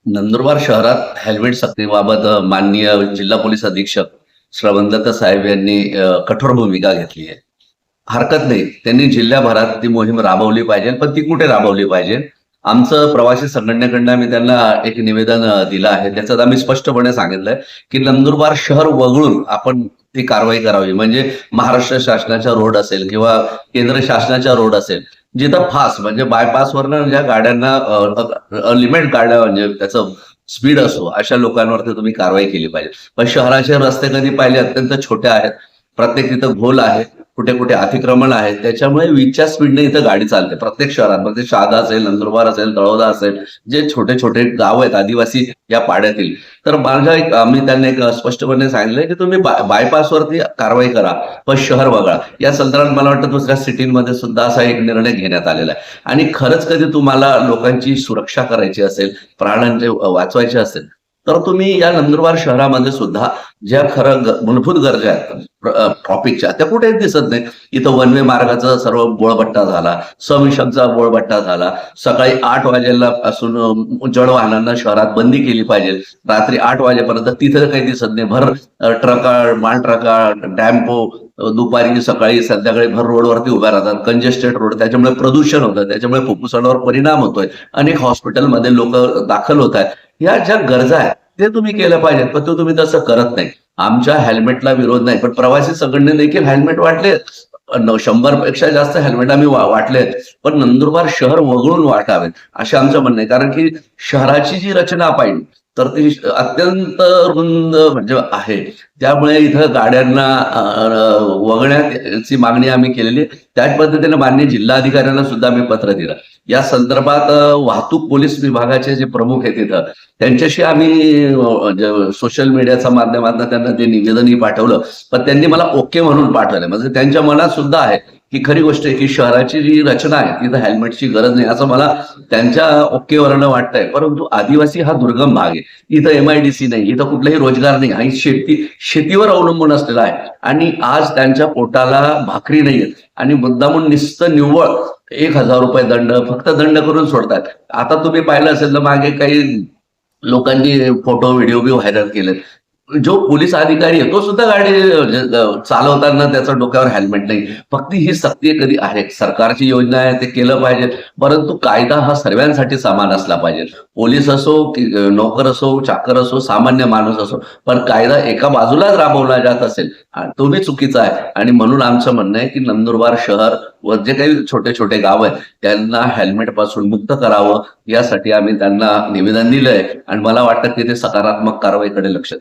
नंदुरबार शहरात हेल्मेट सक्तीबाबत माननीय जिल्हा पोलीस अधीक्षक श्रवणदत्त साहेब यांनी कठोर भूमिका घेतली आहे. हरकत नाही, त्यांनी जिल्ह्याभरात ती मोहीम राबवली पाहिजे, पण ती कुठे राबवली पाहिजे? आमचं प्रवासी संघटनेकडनं आम्ही त्यांना एक निवेदन दिलं आहे. त्याच्यात आम्ही स्पष्टपणे सांगितलंय की नंदुरबार शहर वगळून आपण ती कारवाई करावी. म्हणजे महाराष्ट्र शासनाचा रोड असेल किंवा केंद्र शासनाचा रोड असेल, जिथं फास्ट म्हणजे बायपासवरनं ज्या गाड्यांना लिमिट गाड्या म्हणजे त्याचं स्पीड असो, अशा लोकांवरती तुम्ही कारवाई केली पाहिजे. पण शहराचे रस्ते कधी पाहिले अत्यंत छोटे आहेत. प्रत्येक तिथं घोल आहे, कुठे कुठे अतिक्रमण आहे. त्याच्यामुळे 20च्या स्पीडने इथं गाडी चालते प्रत्येक शहरात. मग ते शहादा असेल, नंदुरबार असेल, तळोदा असेल, जे छोटे छोटे गाव आहेत आदिवासी या पाड्यातील. तर आम्ही त्यांना एक स्पष्टपणे सांगितलंय की तुम्ही बायपासवरती कारवाई करा, पण शहर वगळा. या संदर्भात मला वाटतं दुसऱ्या सिटीमध्ये सुद्धा असा एक निर्णय घेण्यात आलेला आहे. आणि खरंच कधी तुम्हाला लोकांची सुरक्षा करायची असेल, प्राणांचे वाचवायचे असेल, तर तुम्ही या नंदुरबार शहरामध्ये सुद्धा ज्या खरं मूलभूत गरजा आहेत ट्रॉफिकच्या, त्या कुठेच दिसत नाही. इथं वन वे मार्गाचा सर्व बोळबट्टा झाला, समिशनचा बोळबट्टा झाला. सकाळी 8 वाजेला पासून जड वाहनांना शहरात बंदी केली पाहिजे. रात्री 8 वाजेपर्यंत तिथं काही दिसत नाही. भर ट्रका, माल ट्रका, टॅम्पो दुपारी, सकाळी, संध्याकाळी भर रोडवरती उभ्या राहतात. कंजेस्टेड रोड, त्याच्यामुळे प्रदूषण होतं, त्याच्यामुळे फुफ्फुसांवर परिणाम होतोय. अनेक हॉस्पिटलमध्ये लोक दाखल होत आहेत. या ज्या गरजा आहेत ते तुम्ही केलं पाहिजे, पण तो तुम्ही तसं करत नाही. आमच्या हेल्मेटला विरोध नाही, पण प्रवासी संघटने देखील हेल्मेट वाटले. 100 पेक्षा जास्त हेल्मेट आम्ही वाटलेत, पण नंदुरबार शहर वगळून वाटावेत असे आमचं म्हणणं आहे. कारण की शहराची जी रचना पाहिजे तर ती अत्यंत रुंद म्हणजे आहे. त्यामुळे इथं गाड्यांना वगळण्याची मागणी आम्ही केलेली आहे. त्याच पद्धतीने माननीय जिल्हाधिकाऱ्यांना सुद्धा आम्ही पत्र दिलं. या संदर्भात वाहतूक पोलीस विभागाचे जे प्रमुख आहेत तिथं, त्यांच्याशी आम्ही सोशल मीडियाच्या माध्यमातून त्यांना ते निवेदनही पाठवलं. पण त्यांनी मला ओके म्हणून पाठवलं. म्हणजे त्यांच्या मनात सुद्धा आहे की खरी गोष्ट आहे की शहराची जी रचना आहे तिथं हेल्मेटची गरज नाही, असं मला त्यांच्या ओकेवरनं वाटतंय. परंतु आदिवासी हा दुर्गम भाग आहे. इथं MIDC नाही, इथं कुठलाही रोजगार नाही आणि शेतीवर अवलंबून असलेला आहे. आणि आज त्यांच्या पोटाला भाकरी नाहीये आणि मुद्दामून नुसतं निव्वळ 1,000 रुपये दंड, फक्त दंड करून सोडतात. आता तुम्ही पाहिलं असेल तर मागे काही लोकांनी फोटो व्हिडिओ बी व्हायरल केलेत. जो पोलीस अधिकारी आहे तो सुद्धा गाडी चालवताना त्याच्या डोक्यावर हेल्मेट नाही. फक्त ही सक्ती कधी आहे, सरकारची योजना आहे, ते केलं पाहिजे. परंतु कायदा हा सर्वांसाठी समान असला पाहिजे. पोलीस असो की नोकर असो, चाकर असो, सामान्य माणूस असो, पण कायदा एका बाजूलाच राबवला जात असेल तो बी चुकीचा आहे. आणि म्हणून आमचं म्हणणं आहे की नंदुरबार शहर व जे काही छोटे छोटे गाव आहेत त्यांना हेल्मेट पासून मुक्त करावं, यासाठी आम्ही त्यांना निवेदन दिलंय. आणि मला वाटतं की ते सकारात्मक कारवाईकडे लक्ष